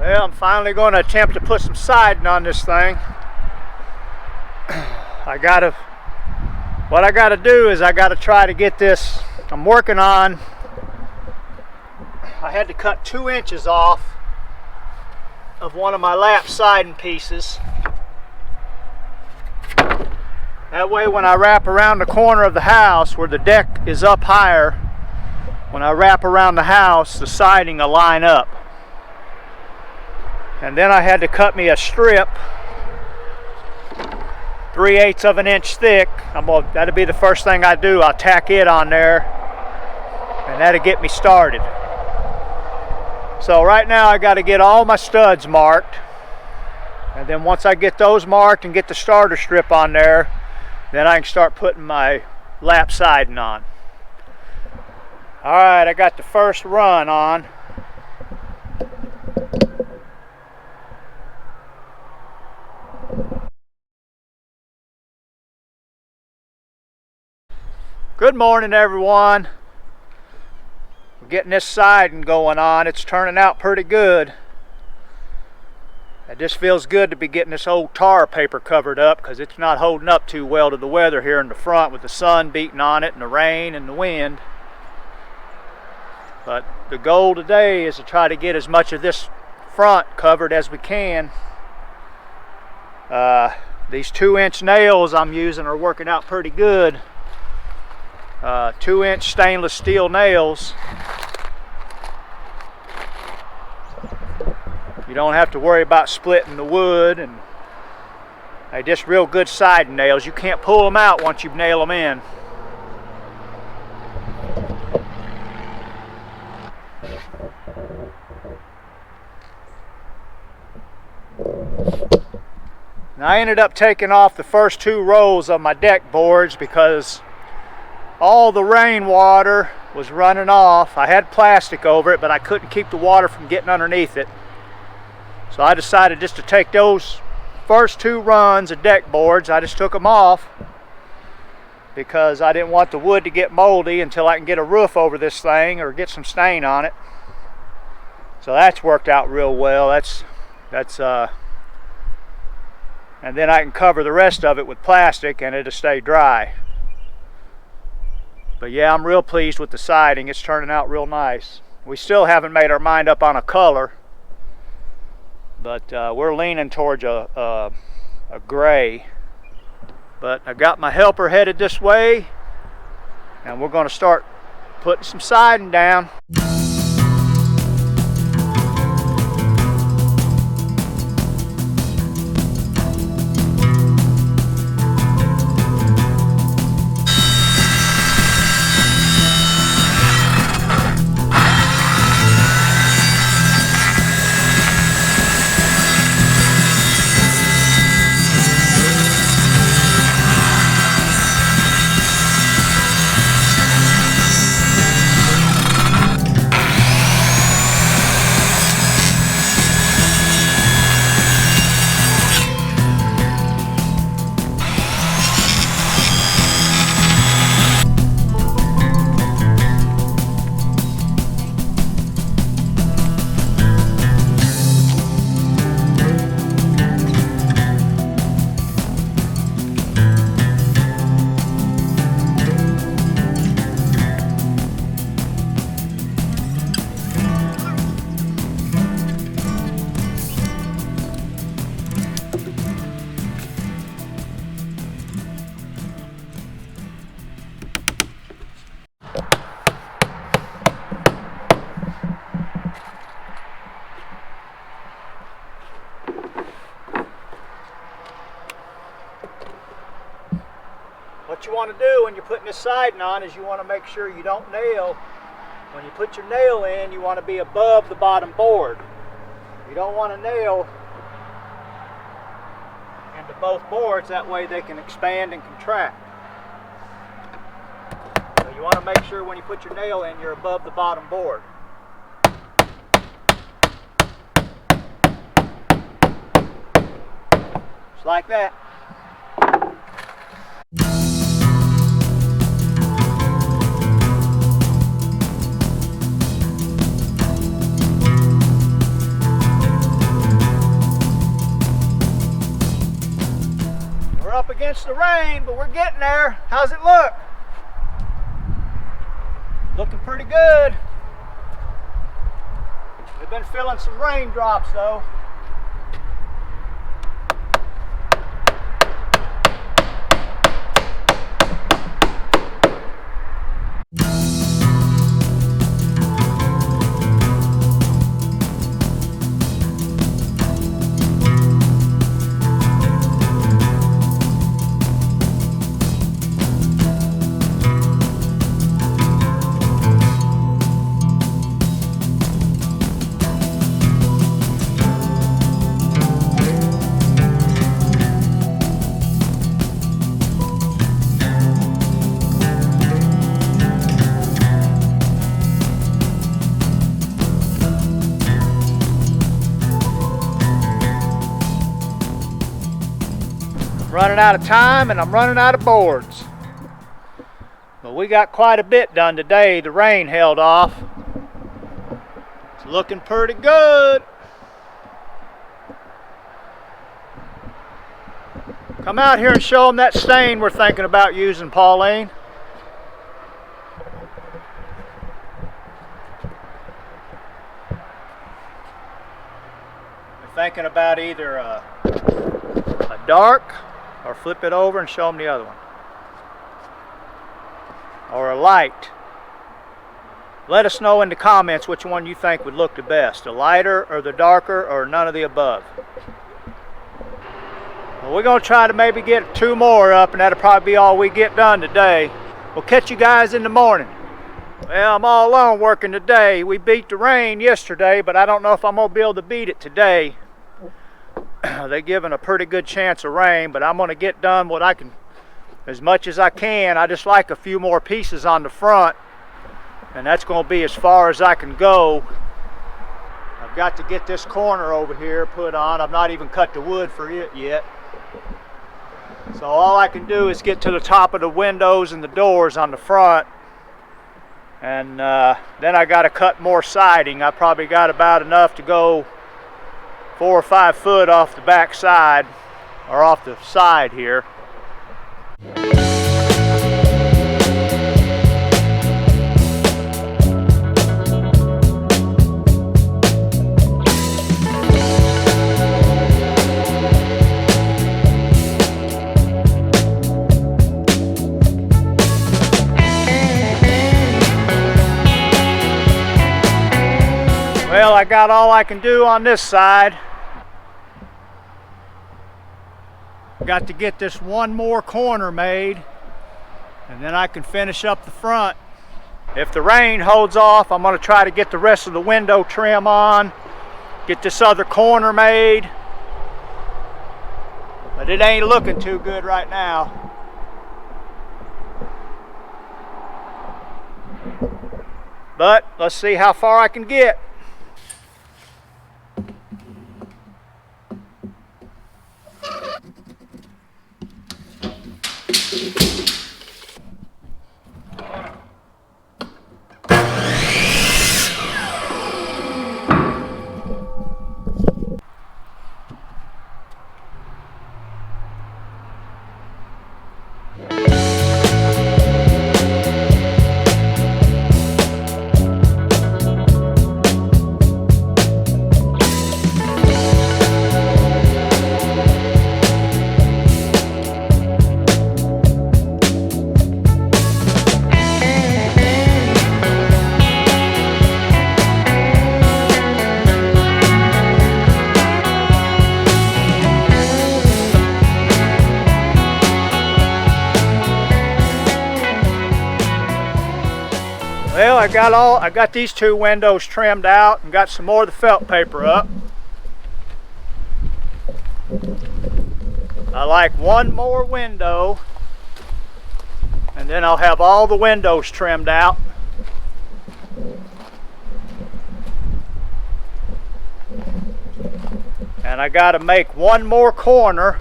Well, I'm finally going to attempt to put some siding on this thing. What I gotta do is I gotta try to get this. I'm working on, I had to cut 2 inches off of one of my lap siding pieces. That way when I wrap around the corner of the house where the deck is up higher, when I wrap around the house, the siding will line up. And then I had to cut me a strip 3/8 of an inch thick. That'll be the first thing I do. I'll tack it on there and that'll get me started. So right now I got to get all my studs marked, and then once I get those marked and get the starter strip on there, then I can start putting my lap siding on. Alright, I got the first run on. Good morning, everyone. We're getting this siding going on. It's turning out pretty good. It just feels good to be getting this old tar paper covered up because it's not holding up too well to the weather here in the front with the sun beating on it and the rain and the wind. But the goal today is to try to get as much of this front covered as we can. These 2-inch nails I'm using are working out pretty good. 2-inch stainless steel nails. You don't have to worry about splitting the wood, and they're just real good siding nails. You can't pull them out once you nail them in. Now I ended up taking off the first 2 rows of my deck boards because all the rainwater was running off. I had plastic over it, but I couldn't keep the water from getting underneath it. So I decided just to take those first 2 runs of deck boards, I just took them off because I didn't want the wood to get moldy until I can get a roof over this thing or get some stain on it. So that's worked out real well. And then I can cover the rest of it with plastic and it'll stay dry. But yeah, I'm real pleased with the siding. It's turning out real nice. We still haven't made our mind up on a color, but we're leaning towards a gray. But I got my helper headed this way, and we're going to start putting some siding down. What you want to do when you're putting this siding on is you want to make sure you don't nail. When you put your nail in, you want to be above the bottom board. You don't want to nail into both boards, that way they can expand and contract. So you want to make sure when you put your nail in, you're above the bottom board. Just like that. against the rain, but we're getting there. How's it look? Looking pretty good. We've been feeling some raindrops though. Running out of time and I'm running out of boards. But we got quite a bit done today. The rain held off. It's looking pretty good. Come out here and show them that stain we're thinking about using, Pauline. We're thinking about either a dark, or flip it over and show them the other one, or a light. Let us know in the comments which one you think would look the best, the lighter or the darker, or none of the above. Well, we're going to try to maybe get 2 more up, and that'll probably be all we get done today. We'll catch you guys in the morning. Well, I'm all alone working today. We beat the rain yesterday, but I don't know if I'm going to be able to beat it today. They're giving a pretty good chance of rain, but I'm going to get done what I can, as much as I can. I just like a few more pieces on the front, and that's going to be as far as I can go. I've got to get this corner over here put on. I've not even cut the wood for it yet. So all I can do is get to the top of the windows and the doors on the front, and then I got to cut more siding. I probably got about enough to go 4 or 5 foot off the back side, or off the side here. Well, I got all I can do on this side. Got to get this one more corner made, and then I can finish up the front. If the rain holds off, I'm going to try to get the rest of the window trim on, get this other corner made, but it ain't looking too good right now. But let's see how far I can get. Well, I got these 2 windows trimmed out and got some more of the felt paper up. I like one more window, and then I'll have all the windows trimmed out. And I got to make one more corner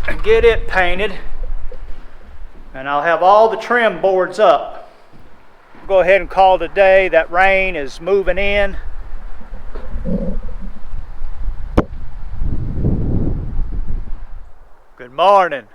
and get it painted, and I'll have all the trim boards up. Go ahead and call it a day. That rain is moving in. Good morning.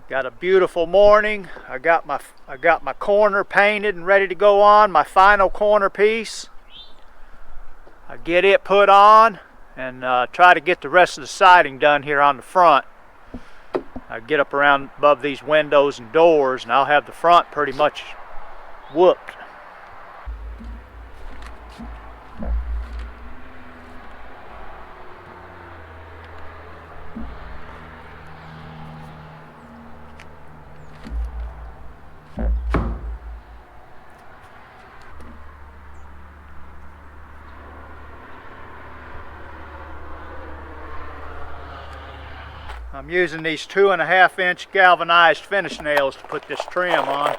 Got a beautiful morning. I got my corner painted and ready to go on, my final corner piece. I get it put on and try to get the rest of the siding done here on the front. I get up around above these windows and doors and I'll have the front pretty much whooped. I'm using these 2.5-inch galvanized finish nails to put this trim on.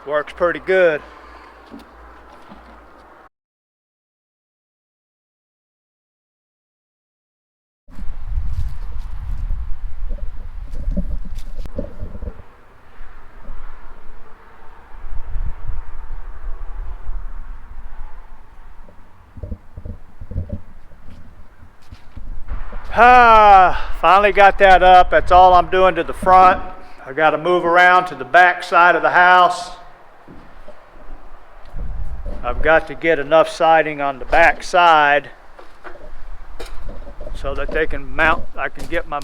Works pretty good. Finally got that up. That's all I'm doing to the front. I got to move around to the back side of the house. I've got to get enough siding on the back side so that they can mount. I can get my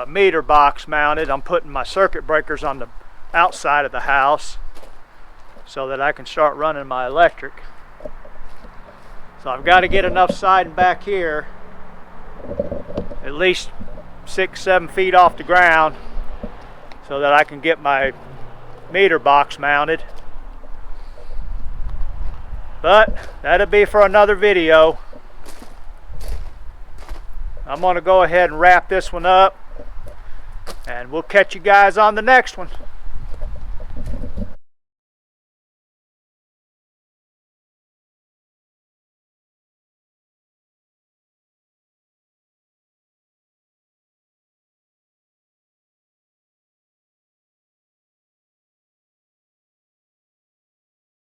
meter box mounted. I'm putting my circuit breakers on the outside of the house so that I can start running my electric. So I've got to get enough siding back here, at least 6-7 feet off the ground, so that I can get my meter box mounted. But that'll be for another video. I'm going to go ahead and wrap this one up, and we'll catch you guys on the next one.